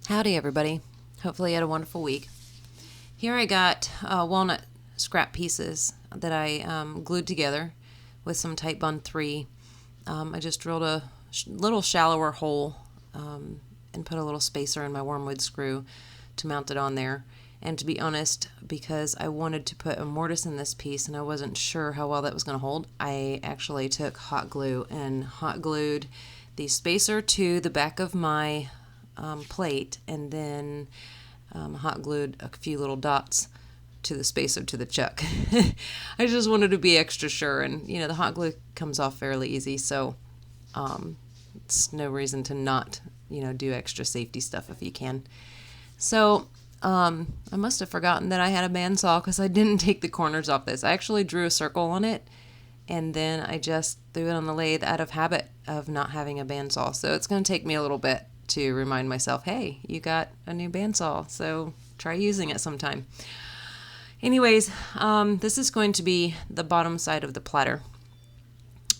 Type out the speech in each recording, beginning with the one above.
Howdy everybody. Hopefully you had a wonderful week. Here I got walnut scrap pieces that I glued together with some Titebond 3. I just drilled a little shallower hole and put a little spacer in my wormwood screw to mount it on there. And to be honest, because I wanted to put a mortise in this piece and I wasn't sure how well that was going to hold, I actually took hot glue and hot glued the spacer to the back of my plate, and then hot glued a few little dots to the spacer to the chuck. I just wanted to be extra sure, and the hot glue comes off fairly easy, so it's no reason to not do extra safety stuff if you can. So I must have forgotten that I had a bandsaw because I didn't take the corners off this. I actually drew a circle on it, and then I just threw it on the lathe out of habit of not having a bandsaw. So it's going to take me a little bit to remind myself, hey, you got a new bandsaw, so try using it sometime. Anyways, this is going to be the bottom side of the platter,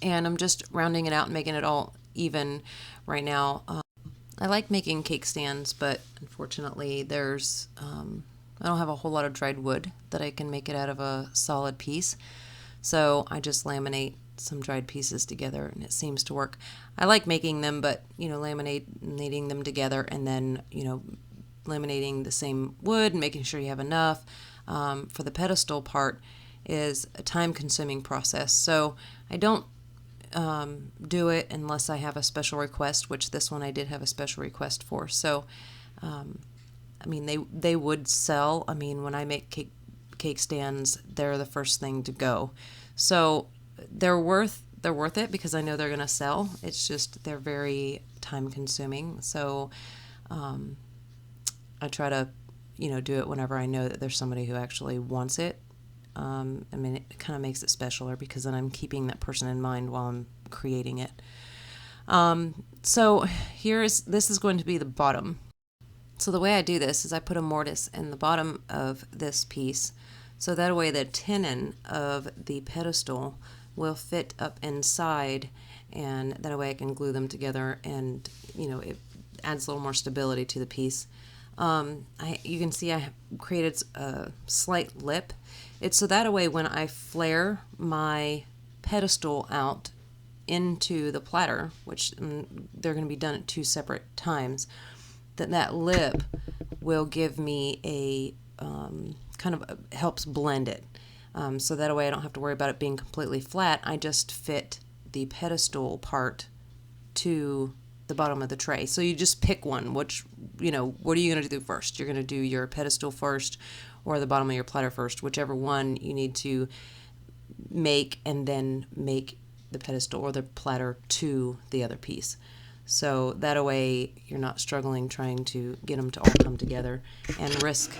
and I'm just rounding it out and making it all even right now. I like making cake stands, but unfortunately there's I don't have a whole lot of dried wood that I can make it out of a solid piece, so I just laminate some dried pieces together and it seems to work. I like making them, but laminating them together and then laminating the same wood and making sure you have enough for the pedestal part is a time-consuming process. So I don't do it unless I have a special request, which this one I did have a special request for. So they would sell. When I make cake stands, they're the first thing to go. So they're worth it because I know they're going to sell. It's just they're very time consuming. So I try to do it whenever I know that there's somebody who actually wants it. It kind of makes it specialer because then I'm keeping that person in mind while I'm creating it. So this is going to be the bottom. So the way I do this is I put a mortise in the bottom of this piece, so that way the tenon of the pedestal will fit up inside, and that way I can glue them together, and it adds a little more stability to the piece. You can see I created a slight lip. It's so that way when I flare my pedestal out into the platter, which they're going to be done at 2 separate times, that lip will give me a helps blend it. So that way I don't have to worry about it being completely flat. I just fit the pedestal part to the bottom of the tray. So you just pick one. What are you going to do first? You're going to do your pedestal first or the bottom of your platter first, whichever one you need to make, and then make the pedestal or the platter to the other piece. So that way you're not struggling trying to get them to all come together and risk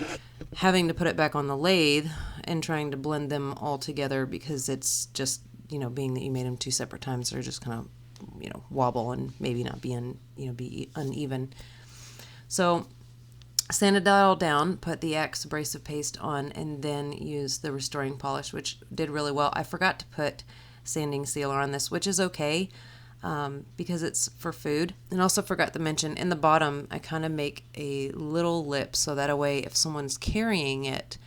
having to put it back on the lathe and trying to blend them all together, because it's just, being that you made them 2 separate times, they're just going to, wobble and maybe not be uneven. So sanded that all down, put the Axe abrasive paste on, and then use the restoring polish, which did really well. I forgot to put sanding sealer on this, which is okay. Because it's for food. And also forgot to mention, in the bottom I kind of make a little lip so that a way if someone's carrying it,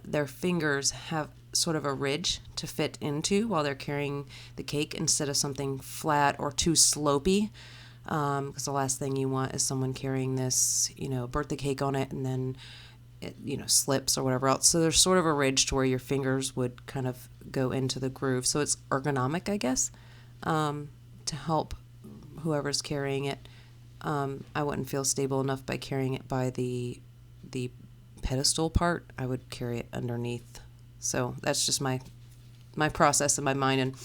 their fingers have sort of a ridge to fit into while they're carrying the cake, instead of something flat or too slopey, because the last thing you want is someone carrying this birthday cake on it and then it slips or whatever else. So there's sort of a ridge to where your fingers would kind of go into the groove, so it's ergonomic, I guess. To help whoever's carrying it. I wouldn't feel stable enough by carrying it by the pedestal part. I would carry it underneath. So that's just my process in my mind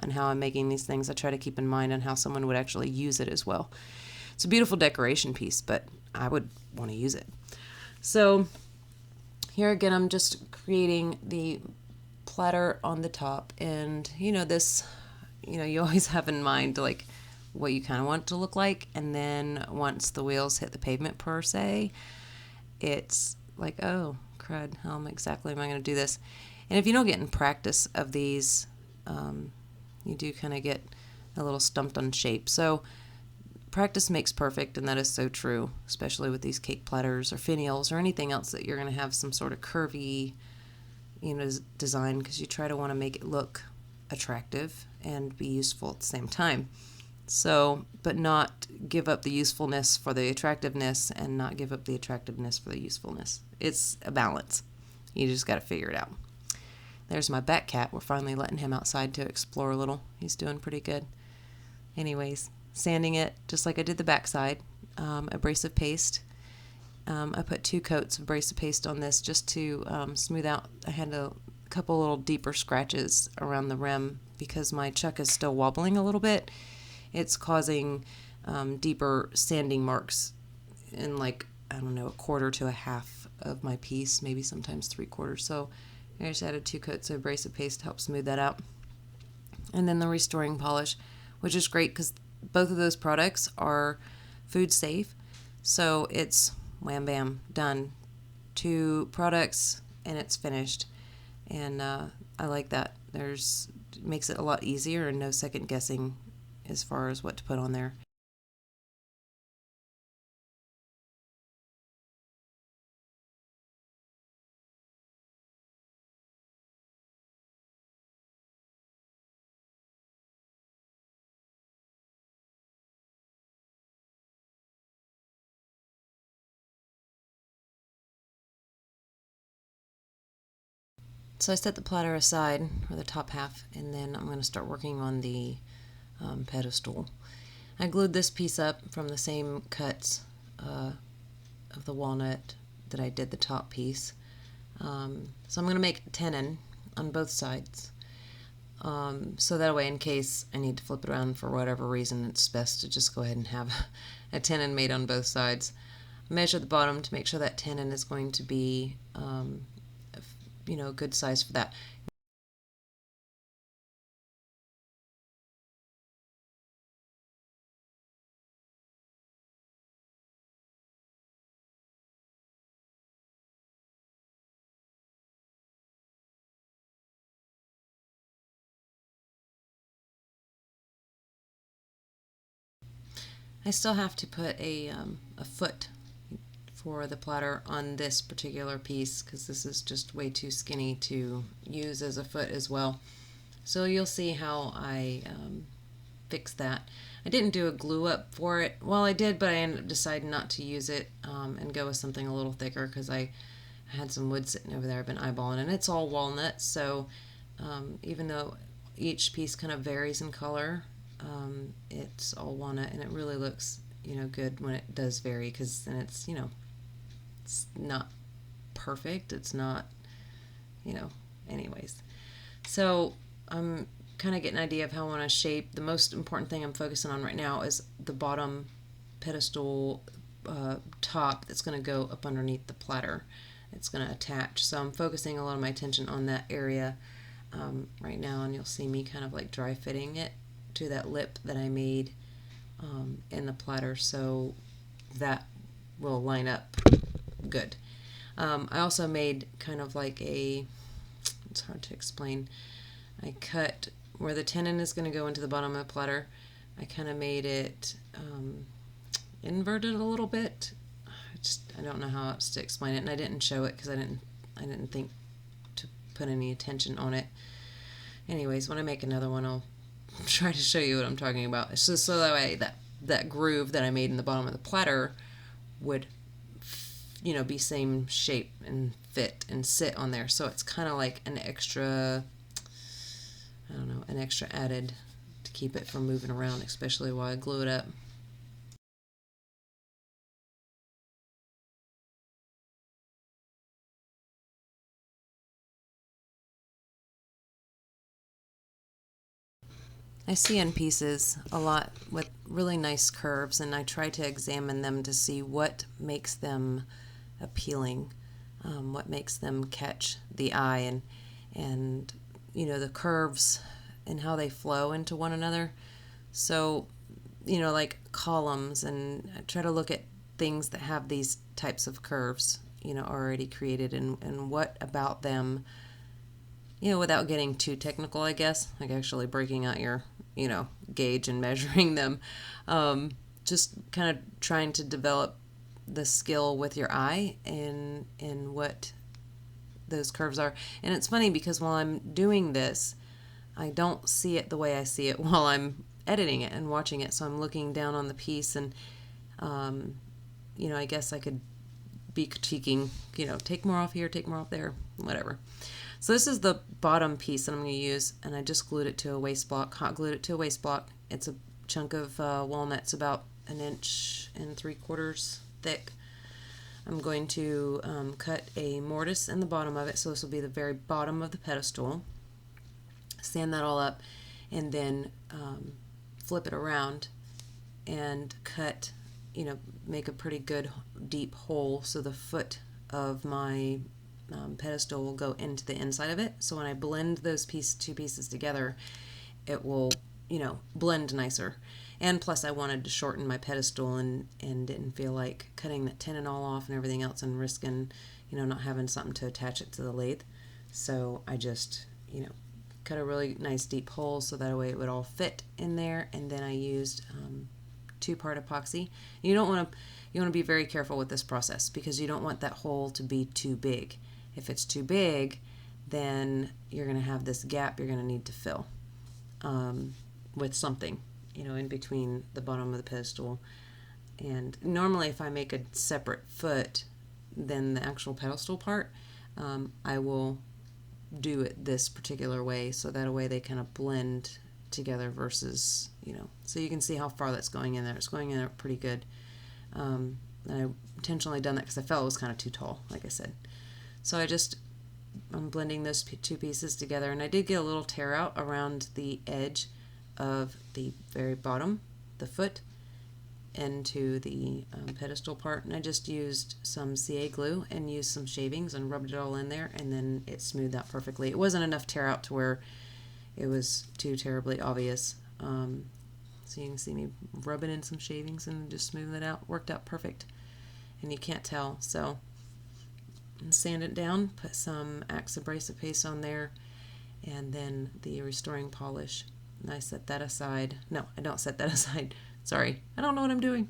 and how I'm making these things. I try to keep in mind on how someone would actually use it as well. It's a beautiful decoration piece, but I would want to use it. So here again, I'm just creating the platter on the top, and this. You always have in mind like what you kind of want it to look like, and then once the wheels hit the pavement per se, it's like, oh crud, how exactly am I going to do this? And if you don't get in practice of these, you do kind of get a little stumped on shape. So practice makes perfect, and that is so true, especially with these cake platters or finials or anything else that you're going to have some sort of curvy, design, because you try to want to make it look attractive and be useful at the same time. So, but not give up the usefulness for the attractiveness and not give up the attractiveness for the usefulness. It's a balance. You just got to figure it out. There's my back cat. We're finally letting him outside to explore a little. He's doing pretty good. Anyways, sanding it just like I did the backside. Abrasive paste. I put 2 coats of abrasive paste on this just to smooth out. I had a couple little deeper scratches around the rim because my chuck is still wobbling a little bit. It's causing deeper sanding marks in, like, I don't know, 1/4 to 1/2 of my piece, maybe sometimes 3/4. So I just added 2 coats of abrasive paste to help smooth that out. And then the restoring polish, which is great because both of those products are food safe. So it's wham bam, done. 2 products and it's finished. And I like that. It makes it a lot easier and no second guessing as far as what to put on there. So I set the platter aside, or the top half, and then I'm going to start working on the pedestal. I glued this piece up from the same cuts of the walnut that I did the top piece. So I'm going to make tenon on both sides. So that way, in case I need to flip it around for whatever reason, it's best to just go ahead and have a tenon made on both sides. Measure the bottom to make sure that tenon is going to be a good size for that. I still have to put a foot for the platter on this particular piece because this is just way too skinny to use as a foot as well. So you'll see how I fix that. I didn't do a glue up for it. Well, I did, but I ended up deciding not to use it and go with something a little thicker because I had some wood sitting over there I've been eyeballing, and it's all walnut, so even though each piece kind of varies in color, it's all walnut, and it really looks good when it does vary, because then it's it's not perfect, it's not anyways. So I'm kind of getting an idea of how I want to shape. The most important thing I'm focusing on right now is the bottom pedestal top that's going to go up underneath the platter. It's going to attach, so I'm focusing a lot of my attention on that area right now, and you'll see me kind of like dry fitting it to that lip that I made in the platter, so that will line up good. I also made kind of like it's hard to explain. I cut where the tenon is going to go into the bottom of the platter. I kind of made it inverted a little bit. I don't know how else to explain it, and I didn't show it because I didn't think to put any attention on it. Anyways, when I make another one, I'll try to show you what I'm talking about. So that way that groove that I made in the bottom of the platter would be same shape and fit and sit on there. So it's kind of like an extra, I don't know, an extra added to keep it from moving around, especially while I glue it up. I see end pieces a lot with really nice curves, and I try to examine them to see what makes them appealing, what makes them catch the eye, and the curves and how they flow into one another. So like columns, and I try to look at things that have these types of curves already created, and what about them, without getting too technical, I guess, like actually breaking out your gauge and measuring them, just kind of trying to develop the skill with your eye in what those curves are. And it's funny because while I'm doing this, I don't see it the way I see it while I'm editing it and watching it. So I'm looking down on the piece and, I guess I could be critiquing, take more off here, take more off there, whatever. So this is the bottom piece that I'm going to use, and I just glued it to a waste block, hot glued it to a waste block. It's a chunk of walnuts about 1 3/4 inches thick. I'm going to cut a mortise in the bottom of it, so this will be the very bottom of the pedestal. Stand that all up, and then flip it around and cut, make a pretty good deep hole so the foot of my pedestal will go into the inside of it. So when I blend those two pieces together, it will, blend nicer. And plus I wanted to shorten my pedestal and didn't feel like cutting that tenon all off and everything else and risking, not having something to attach it to the lathe. So I just, cut a really nice deep hole so that way it would all fit in there. And then I used 2-part epoxy. You want to be very careful with this process because you don't want that hole to be too big. If it's too big, then you're going to have this gap you're going to need to fill with something, in between the bottom of the pedestal. And normally if I make a separate foot than the actual pedestal part, I will do it this particular way so that way they kind of blend together versus, so you can see how far that's going in there. It's going in there pretty good. And I intentionally done that because I felt it was kind of too tall, like I said. So I'm blending those two pieces together, and I did get a little tear out around the edge of the very bottom, the foot, into the pedestal part, and I just used some CA glue and used some shavings and rubbed it all in there, and then it smoothed out perfectly. It wasn't enough tear out to where it was too terribly obvious. So you can see me rubbing in some shavings and just smoothing it out. Worked out perfect, and you can't tell. So sand it down, put some Axe abrasive paste on there, and then the restoring polish. And I set that aside. No, I don't set that aside. Sorry, I don't know what I'm doing.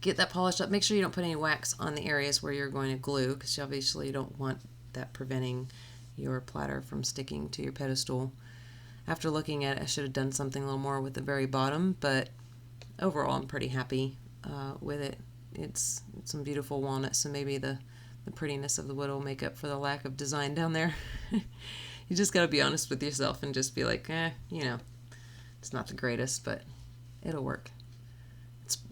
Get that polished up. Make sure you don't put any wax on the areas where you're going to glue, because you obviously don't want that preventing your platter from sticking to your pedestal. After looking at it, I should have done something a little more with the very bottom, but overall I'm pretty happy with it. It's some beautiful walnuts, so maybe the prettiness of the wood will make up for the lack of design down there. You just got to be honest with yourself and just be like, it's not the greatest, but it'll work.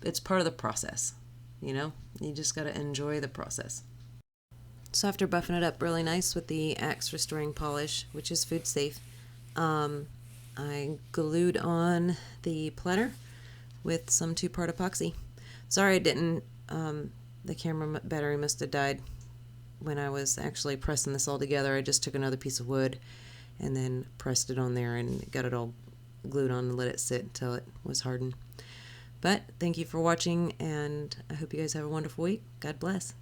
It's part of the process, you just got to enjoy the process. So after buffing it up really nice with the Axe restoring polish, which is food safe, I glued on the platter with some 2-part epoxy. Sorry I didn't, the camera battery must have died when I was actually pressing this all together. I just took another piece of wood and then pressed it on there and got it all glued on and let it sit until it was hardened. But thank you for watching, and I hope you guys have a wonderful week. God bless.